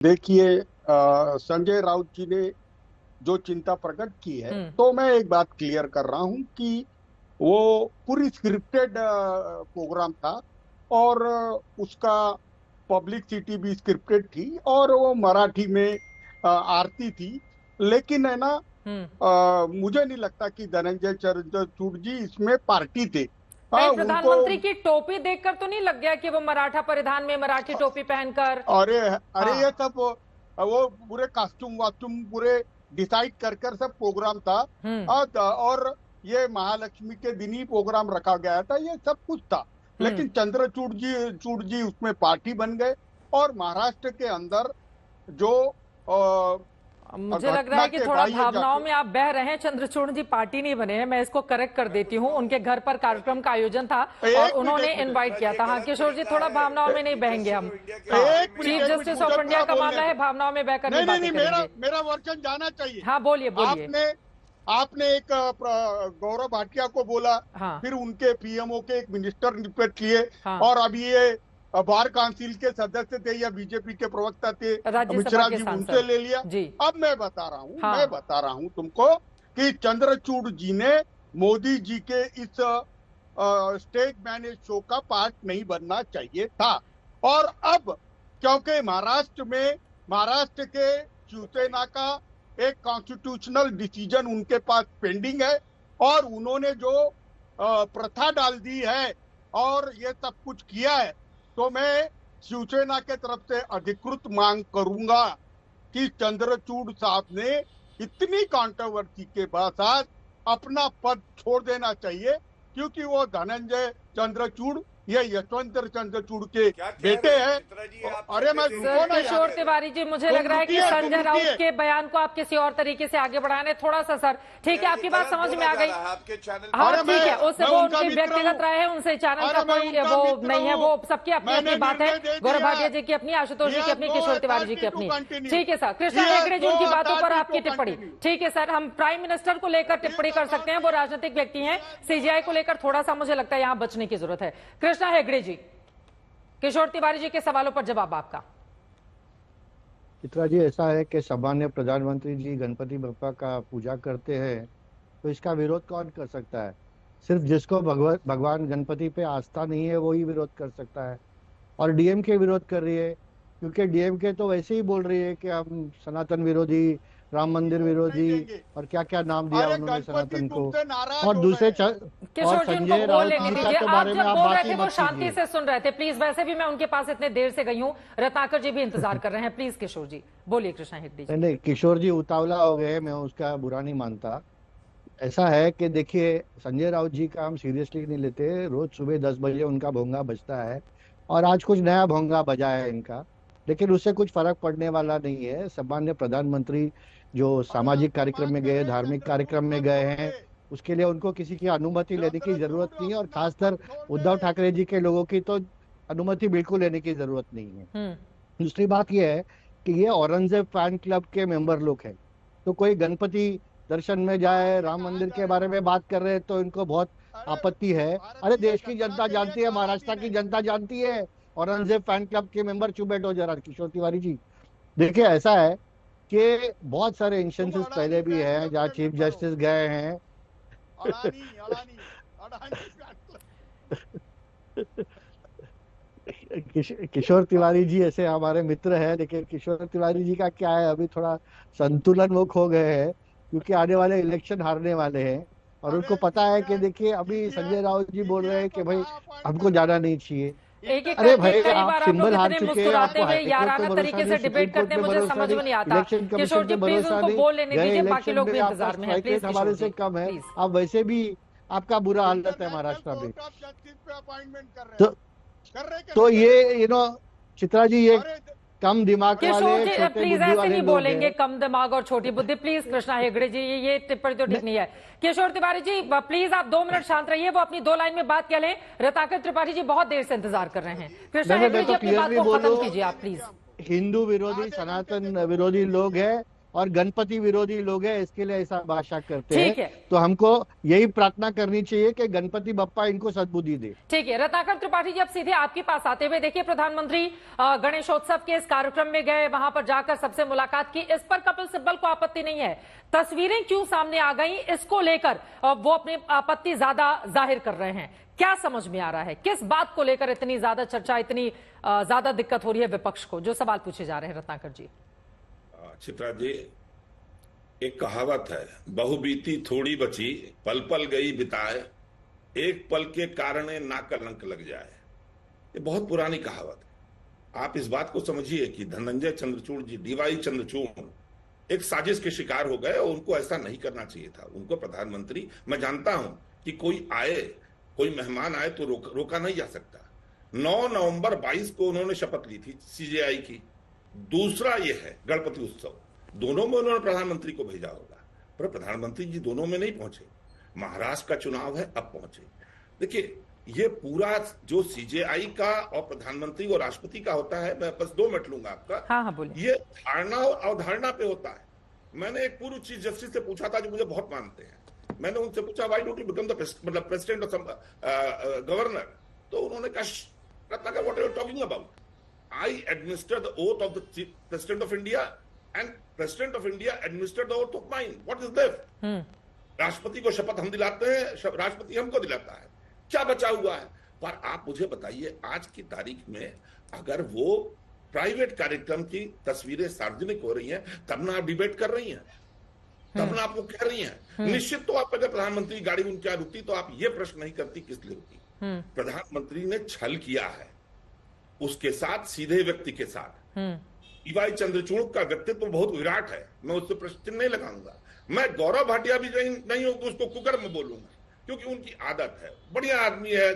देखिए, संजय राउत जी ने जो चिंता प्रकट की है, हम्म। तो मैं एक बात क्लियर कर रहा हूं कि वो पूरी स्क्रिप्टेड प्रोग्राम था। और उसका पब्लिसिटी भी स्क्रिप्टेड थी, और वो मराठी में आरती थी। लेकिन है ना, हम्म। मुझे नहीं लगता कि धनंजय चंद्रचूड़ जी इसमें पार्टी थे। हाँ, कहीं उनको। प्रधानमंत्री की टोपी देखकर तो नहीं लग गया कि वो मराठा परिधान में मराठी टोपी पहनकर? अरे अरे, ये हाँ। सब वो पूरे कास्ट्यूम वास्ट्यूम पूरे डिसाइड कर कर सब प्रोग्राम था। हम्म। और ये महालक्ष्मी के दिन ही प्रोग्राम रखा गया था, ये सब कुछ था। हम्म। लेकिन चूड़ जी उसमें पार्टी बन गए। और महाराष्ट्र के अंदर जो मुझे लग रहा घटना है कि के थोड़ा बाह्य भावनाओं जाके में आप बह रहे हैं। चंद्रचूड़ जी पार्टी नहीं बने हैं, मैं इसको करेक्ट कर देती हूँ। उनके घर पर कार्यक्रम का आयोजन था और एक मिनट उन्होंने एक मिनट इनवाइट किया था। हाँ किशोर जी, थोड़ा भावनाओं में नहीं बहेंगे हम। हाँ, एक मिनट चीफ एक मिनट जस्टिस मुझे ऑफ इंडिया पूरा का बोलने मामला है, दो। भावनाओं में बहकर नहीं नहीं नहीं बातें नहीं, मेरा करेंगे। मेरा वर्चन जाना चाहिए। हाँ बोलिए बोलिए। आपने आपने एक गौरव भाटिया को बोला, हाँ। फिर उनके पीएमओ के एक मिनिस्टर नियुक्त किए। हाँ। और अभी ये बार काउंसिल के सदस्य थे या बीजेपी के प्रवक्ता थे, अमित राज्यसभा शाह के जी, उनसे सांसद। ले लिया। जी। अब मैं हाँ। बता रहा हूं तुमको कि चंद्रचूड़ जी ने मोदी जी के इस स्टेज मैनेज शो का पार्ट नहीं बनना चाहिए था। और अब क्योंकि महाराष्ट्र के शिवसेना का एक कॉन्स्टिट्यूशनल डिसीजन उनके पास पेंडिंग है, और उन्होंने जो प्रथा डाल दी है और ये सब कुछ किया है, तो मैं शिवसेना के तरफ से अधिकृत मांग करूंगा कि चंद्रचूड़ साहब ने इतनी कंट्रोवर्सी के बाद अपना पद छोड़ देना चाहिए, क्योंकि वो धनंजय चंद्रचूड़, ये यशवंत चंद्रचूड़ के क्या कह बेटे रहे हैं हैं। चित्रा जी? आप अरे छोटे मैं से रुको सर ना इंसान यार, किशोर कह रहे हैं। तिवारी जी, मुझे लग रहा है कि तुम संजय राउत रुकिए। के बयान को आप किसी और तरीके से आगे बढ़ाने थोड़ा सा सर। ठीक है, ये आपकी बात गलत समझ में बोला आ जा गई। रहा है आपके चैनल हाँ पे। अरे ठीक है, उससे मैं वो उनका उनकी मित्र हूँ। व्यक्तिगत राय है, उनसे चैनल का अरे मैं कोई उनका वो मित्र नहीं है। हूँ। वो सबकी अपनी अपनी मैंने बात है। निर्णय दे गौरव दिया। भाटिया जी की अपनी, आशुतोष ही जी की हैज अपनी, नो किशोर तिवारी जी की अथॉरिटी टू अपनी। कंटिन्यू। ठीक है सर, ही कृष्णा हैज हेगड़े जी नो उनकी बातों पर अथॉरिटी आपकी टू टिप्पणी। कंटिन्यू। ठीक है सर, हम प्राइम मिनिस्टर को लेकर टिप्पणी कर सकते हैं, वो राजनीतिक व्यक्ति हैं। सीजीआई को लेकर थोड़ा सा मुझे लगता है यहाँ बचने की जरूरत है। कृष्णा हेगड़े जी, किशोर तिवारी जी के सवालों पर जवाब आपका। चित्रा जी, ऐसा है कि सामान्य प्रधानमंत्री जी गणपति बप्पा का पूजा करते हैं, तो इसका विरोध कौन कर सकता है? सिर्फ जिसको भगवान गणपति पे आस्था नहीं है वो ही विरोध कर सकता है। और डीएमके विरोध कर रही है, क्योंकि डीएमके तो वैसे ही बोल रही है कि हम सनातन विरोधी, राम मंदिर नहीं विरोधी, देंगे। और क्या क्या नाम दिया अरे उन्होंने गणपति सनातन को। तुमसे नाराज और हो रहे हैं। और किशोर जी उनको संजय बोल राउत लेने जी का दीजिए। तो आप बारे में जब आप बोल बात रहे ही थे वो मत शांति कीजिए। से सुन रहे थे प्लीज। वैसे भी मैं उनके पास इतने देर से गई हूँ, रत्नाकर जी भी इंतजार कर रहे हैं। प्लीज किशोर जी बोलिए। कृष्णा हेगड़े जी। नहीं नहीं, किशोर जी उतावला हो गए, मैं उसका बुरा नहीं मानता। ऐसा है कि देखिए, संजय राउत जी का हम सीरियसली नहीं लेते। रोज सुबह 10 बजे उनका भोंगा बजता है, और आज कुछ नया भोंगा बजा है इनका। लेकिन उससे कुछ फर्क पड़ने वाला नहीं है। सामान्य प्रधानमंत्री जो अरे हम सामाजिक तो कार्यक्रम बात में कर गए, रहे हैं धार्मिक कार्यक्रम चंद्रचूड़ में पर गए छोड़ हैं, दे। उसके लिए उनको किसी की अनुमति लेने की जरूरत नहीं है। और चंद्रचूड़ खासकर अपना छोड़ उद्धव दे। ठाकरे जी के लोगों की तो अनुमति बिल्कुल लेने की जरूरत नहीं है। हम्म। दूसरी बात यह है कि ये औरंगजेब फैन क्लब के मेंबर लोग हैं। तो कोई गणपति दर्शन में जाए, भारत में राम कहा मंदिर के बारे जाएगा। में बात कर रहे हैं, तो इनको बहुत अरे आपत्ति है। अरे भारतीय देश की जनता जनता के लिए जानती है, कहा भी महाराष्ट्र की नहीं। जनता जानती है। औरंगजेब फैन क्लब के मेंबर, चुप बैठो जरा किशोर तिवारी जी। देखिए, ऐसा है कि बहुत सारे तुम इंस्टेंसेस अडानी पहले भी फैन हैं क्लब जहाँ से चीफ मेंबर हो। जस्टिस गए हैं। Adani Adani Adani fan club. किशोर तिवारी जी ऐसे हमारे मित्र हैं, लेकिन किशोर तिवारी जी का क्या है, अभी थोड़ा संतुलन वो खो गए हैं, क्योंकि आने वाले इलेक्शन हारने वाले हैं। और अरे उनको पता है कि सीजीआई देखिए, अभी सीजीआई संजय राउत जी बोल रहे सीजीआई हैं को कि भाई कहाँ अपॉइंट हमको कर रहे जाना हैं? नहीं चाहिए। एक एक अरे करके भाई, कई आप बार आप लोग सिंबल हार इतने चुके हैं, मुस्कुराते आपको हुए हाईकोर्ट पे याराना भरोसा तरीके से नहीं, सुप्रीम डिबेट कोर्ट करते हैं, पे मुझे भरोसा समझ नहीं, में नहीं आता। इलेक्शन किशोर कमीशन जी पे प्लीज भरोसा उनको नहीं, बोल लेने गए दीजिए, बाकी इलेक्शन लोग में भी आपका इंतजार में हैं। स्ट्राइक प्लीज रेट हमारे किशोर से जी कम है। प्लीज। आप वैसे भी, आपका बुरा हालत है इंटरनेशनल महाराष्ट्र में। कोर्ट ऑफ जस्टिस पे अपॉइंटमेंट कर रहे हैं। तो कर रहे कि तो नहीं कर रहे? ये चित्रा जी, ये अरे कम दिमाग अरे किशोर वाले, जी छोटे प्लीज बुद्धि ऐसे वाले नहीं लोग बोलेंगे, हैं। कम दिमाग और छोटी बुद्धि। प्लीज कृष्णा हेगड़े जी, ये टिप्पणी तो ठीक नहीं है। किशोर तिवारी जी प्लीज आप 2 मिनट शांत रहिए, वो अपनी 2 लाइन में बात कह लें। रत्नाकर त्रिपाठी जी बहुत देर से इंतजार कर रहे हैं। कृष्णा मैं हेगड़े जी तो अपनी बात क्लियरली को खत्म बोलूं, कीजिए आप प्लीज। हिंदू विरोधी, आधे घंटे से सनातन बोल रहे विरोधी हैं। लोग हैं। और गणपति विरोधी लोग हैं, इसके लिए ऐसा भाषा करते ठीक हैं। है। तो हमको यही प्रार्थना करनी चाहिए कि गणपति बप्पा इनको सद्बुद्धि दे। ठीक है रत्नाकर त्रिपाठी जी, अब सीधे आपके पास आते हुए, देखिए प्रधानमंत्री गणेशोत्सव के इस कार्यक्रम में गए, वहां पर जाकर सबसे मुलाकात की, इस पर कपिल सिब्बल को आपत्ति नहीं है। तस्वीरें क्यों सामने आ गई, इसको लेकर वो अपनी आपत्ति ज्यादा जाहिर कर रहे हैं। क्या समझ में आ रहा है, किस बात को लेकर इतनी ज्यादा चर्चा, इतनी ज्यादा दिक्कत हो रही है विपक्ष को, जो सवाल पूछे जा रहे हैं रत्नाकर जी? चित्रा जी, एक कहावत है, बहु बीती थोड़ी बची, पल पल गई बिताए, एक पल के कारण ना कलंक लग जाए। ये बहुत पुरानी कहावत है। आप इस बात को समझिए कि धनंजय चंद्रचूड़ जी, डीवाई चंद्रचूड़ एक साजिश के शिकार हो गए और उनको ऐसा नहीं करना चाहिए था। उनको प्रधानमंत्री, मैं जानता हूं कि कोई आए, कोई मेहमान आए तो रोका नहीं जा सकता। 9 नवंबर 22 को उन्होंने शपथ ली थी सीजेआई की। दूसरा ये है गणपति उत्सव, दोनों में उन्होंने प्रधानमंत्री को भेजा होगा, पर प्रधानमंत्री जी दोनों में नहीं पहुंचे। महाराष्ट्र का चुनाव है, अब पहुंचे। देखिए, ये पूरा जो सीजेआई का और प्रधानमंत्री और राष्ट्रपति का होता है, मैं बस 2 मिनट लूंगा आपका। हाँ, बोलिए। ये धारणा और अवधारणा पे होता है। मैंने एक पूर्व चीफ जस्टिस से पूछा था, जो मुझे बहुत मानते हैं। मैंने उनसे पूछा, why don't you become the president of governor? तो उन्होंने कहा, Ratnakar, what are you talking about? I administer the oath of the President of India and President of India administered the oath of mine. What is left? राष्ट्रपति को शपथ हम दिलाते हैं, राष्ट्रपति हमको दिलाता है, क्या बचा हुआ है? पर आप मुझे बताइए, आज की तारीख में अगर वो प्राइवेट कार्यक्रम की तस्वीरें सार्वजनिक हो रही हैं, तब ना आप डिबेट कर रही हैं, तब ना आप वो कह रही हैं। निश्चित तो आप अगर प्रधानमंत्री गाड़ी उनकी यहाँ रुकती तो आप ये प्रश्न नहीं करती किस लिए रुकी। प्रधानमंत्री ने छल किया है उसके साथ, सीधे व्यक्ति के साथ। डीवाई चंद्रचूड़ का व्यक्तित्व बहुत विराट है, मैं उससे प्रश्न नहीं लगाऊंगा। मैं गौरव भाटिया भी नहीं हूं तो उसको कुकर्म में बोलूंगा, क्योंकि उनकी आदत है। बढ़िया आदमी है,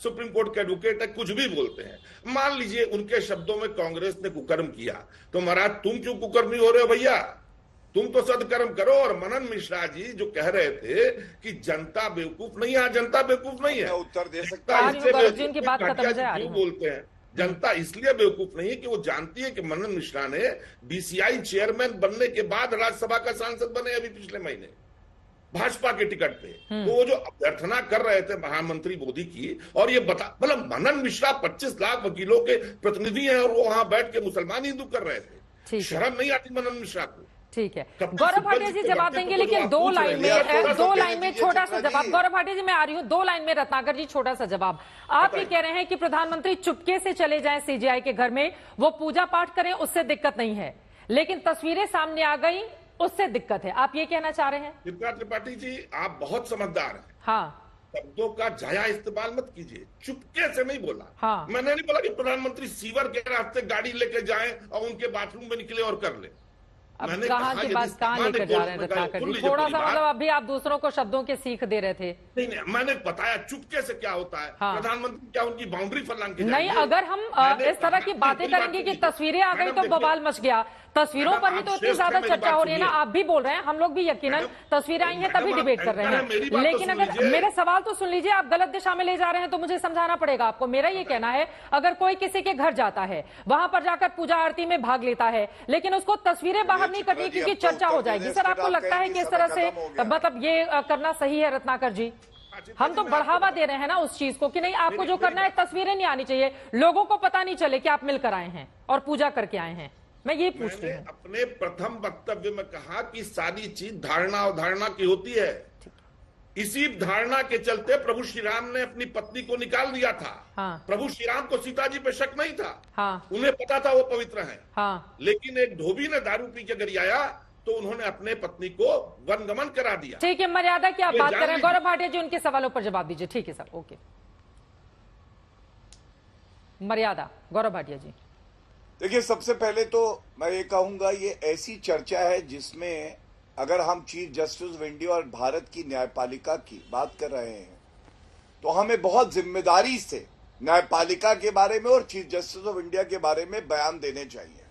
सुप्रीम कोर्ट के एडवोकेट है, कुछ भी बोलते हैं। मान लीजिए उनके शब्दों में कांग्रेस ने कुकर्म किया, तो महाराज तुम क्यों कुकर्मी हो रहे हो भैया? तुम तो सदकर्म करो। और मनन मिश्रा जी जो कह रहे थे कि जनता बेवकूफ नहीं है, जनता बेवकूफ नहीं है। उत्तर दे सकता है, की बात खत्म हो जाए। बोलते हैं जनता इसलिए बेवकूफ नहीं है कि वो जानती है कि मनन मिश्रा ने बीसीआई चेयरमैन बनने के बाद राज्यसभा का सांसद बने अभी पिछले महीने भाजपा के टिकट पे। तो वो जो अभ्यर्थना कर रहे थे प्रधानमंत्री मोदी की, और ये मतलब मनन मिश्रा 25 लाख वकीलों के प्रतिनिधि हैं और वो वहां बैठ के मुसलमान हिंदू कर रहे थे। शर्म नहीं आती मनन मिश्रा को? ठीक है, गौरव भाटिया जी जवाब देंगे, लेकिन 2 लाइन में छोटा सा जवाब। गौरव भाटिया जी, मैं आ रही हूं 2 लाइन में। रत्नाकर जी, छोटा सा जवाब। आप ये कह रहे हैं कि प्रधानमंत्री चुपके से चले जाएं सीजेआई के घर में, वो पूजा पाठ करें, उससे दिक्कत नहीं है, लेकिन तस्वीरें सामने आ गई, उससे दिक्कत है। आप ये कहना चाह रहे हैं? चित्रा त्रिपाठी जी, आप बहुत समझदार हैं। हाँ, शब्दों का जाया इस्तेमाल मत कीजिए। चुपके से नहीं बोला। हाँ। मैंने नहीं बोला कि प्रधानमंत्री सीवर के रास्ते गाड़ी लेके जाएं और उनके बाथरूम में निकले और कर ले। अब कहाँ की बात कहाँ लेकर जा रहे हैं रत्नाकर जी? थोड़ा सा मतलब अभी आप दूसरों को शब्दों के सीख दे रहे थे। नहीं, मैंने बताया चुपके से क्या होता है। हाँ। प्रधानमंत्री क्या उनकी बाउंड्री फलांग के नहीं, अगर हम इस तरह की बातें करेंगे कि तस्वीरें आ गई तो बवाल मच गया, तस्वीरों पर भी तो इतनी ज्यादा चर्चा हो रही है ना। आप भी बोल रहे हैं, हम लोग भी यकीनन तस्वीरें आई हैं तभी डिबेट कर रहे हैं। लेकिन अगर मेरे सवाल तो सुन लीजिए, आप गलत दिशा में ले जा रहे हैं तो मुझे समझाना पड़ेगा आपको। मेरा ये कहना है, अगर कोई किसी के घर जाता है, वहां पर जाकर पूजा आरती में भाग लेता है, लेकिन उसको तस्वीरें बाहर नहीं करनी क्योंकि चर्चा हो जाएगी। सर, आपको लगता है कि इस तरह से मतलब ये करना सही है रत्नाकर जी? हम तो बढ़ावा दे रहे हैं ना उस चीज को कि नहीं, आपको जो करना है तस्वीरें नहीं आनी चाहिए, लोगों को पता नहीं चले कि आप मिलकर आए हैं और पूजा करके आए हैं। मैं ये पूछती हूँ। अपने प्रथम वक्तव्य में कहा कि सारी चीज धारणा अवधारणा की होती है। इसी धारणा के चलते प्रभु श्री राम ने अपनी पत्नी को निकाल दिया था। हाँ। प्रभु श्री राम को सीता जी पे शक नहीं था। हाँ। उन्हें पता था वो पवित्र है। हाँ। लेकिन एक धोबी ने दारू पी के गरियाया तो उन्होंने अपने पत्नी को वनगमन करा दिया। ठीक है, मर्यादा की आप बात करें। गौरव भाटिया जी, उनके सवालों पर जवाब दीजिए। ठीक है सर, ओके। मर्यादा, गौरव भाटिया जी। देखिए, सबसे पहले तो मैं ये कहूंगा, ये ऐसी चर्चा है जिसमें अगर हम चीफ जस्टिस ऑफ इंडिया और भारत की न्यायपालिका की बात कर रहे हैं तो हमें बहुत जिम्मेदारी से न्यायपालिका के बारे में और चीफ जस्टिस ऑफ इंडिया के बारे में बयान देने चाहिए।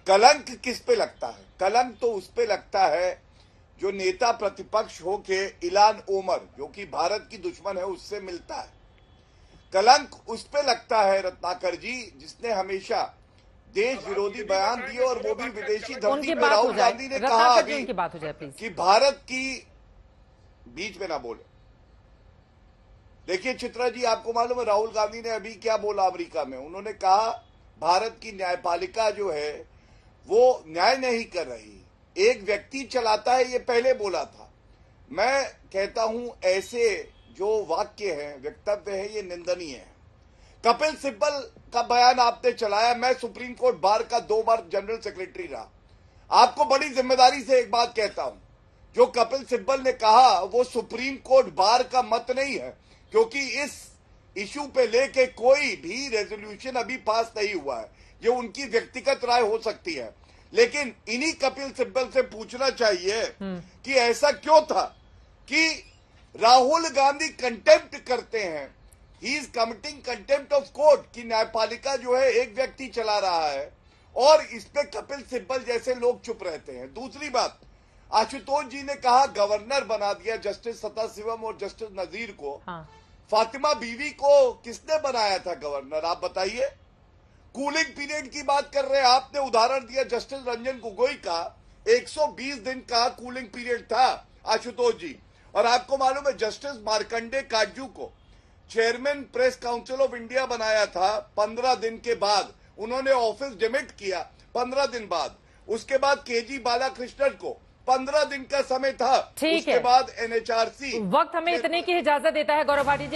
कलंक किस पे लगता है? कलंक तो उस पे लगता है जो नेता प्रतिपक्ष हो के इलान ओमर, जो कि भारत की दुश्मन है, उससे मिलता है। कलंक उस पे लगता है रत्नाकर जी जिसने हमेशा देश विरोधी बयान दिए और वो भी विदेशी धरती उनकी पर। बात हो राहुल जाए, गांधी ने कहा रत्नाकर जी अभी उनकी बात हो जाए प्लीज। कि भारत की, बीच में ना बोले। देखिए चित्रा जी, आपको मालूम है राहुल गांधी ने अभी क्या बोला अमेरिका में? उन्होंने कहा भारत की न्यायपालिका जो है वो न्याय नहीं कर रही, एक व्यक्ति चलाता है, ये पहले बोला था। मैं कहता हूं ऐसे जो वाक्य हैं, वक्तव्य है, ये निंदनीय है। कपिल सिब्बल का बयान आपने चलाया। मैं सुप्रीम कोर्ट बार का 2 बार जनरल सेक्रेटरी रहा। आपको बड़ी जिम्मेदारी से एक बात कहता हूं, जो कपिल सिब्बल ने कहा वो सुप्रीम कोर्ट बार का मत नहीं है, क्योंकि इस इशू पे लेके कोई भी रेजोल्यूशन अभी पास नहीं हुआ है। ये उनकी व्यक्तिगत राय हो सकती है, लेकिन इन्हीं कपिल सिब्बल से पूछना चाहिए कि ऐसा क्यों था कि राहुल गांधी कंटेम्प्ट करते हैं, he is committing contempt of court, कि न्यायपालिका जो है एक व्यक्ति चला रहा है और इस पे कपिल सिब्बल जैसे लोग चुप रहते हैं। दूसरी बात, आशुतोष जी ने कहा गवर्नर बना दिया जस्टिस सदाशिवम और जस्टिस नजीर को। हाँ। फातिमा बीवी को किसने बनाया था गवर्नर, आप बताइए? कूलिंग पीरियड की बात कर रहे हैं, आपने उदाहरण दिया जस्टिस रंजन गोगोई का, 120 दिन का कूलिंग पीरियड था आशुतोष जी। और आपको मालूम है जस्टिस मार्कंडे काटजू को chairman press council of India बनाया था 15 दिन के बाद, उन्होंने ऑफिस डिमिट किया 15 दिन बाद। उसके बाद केजी बालाकृष्णन को 15 दिन का समय था, ठीक उसके है। बाद एनएचआरसी। वक्त हमें इतने की इजाजत देता है गौरव भाटी जी।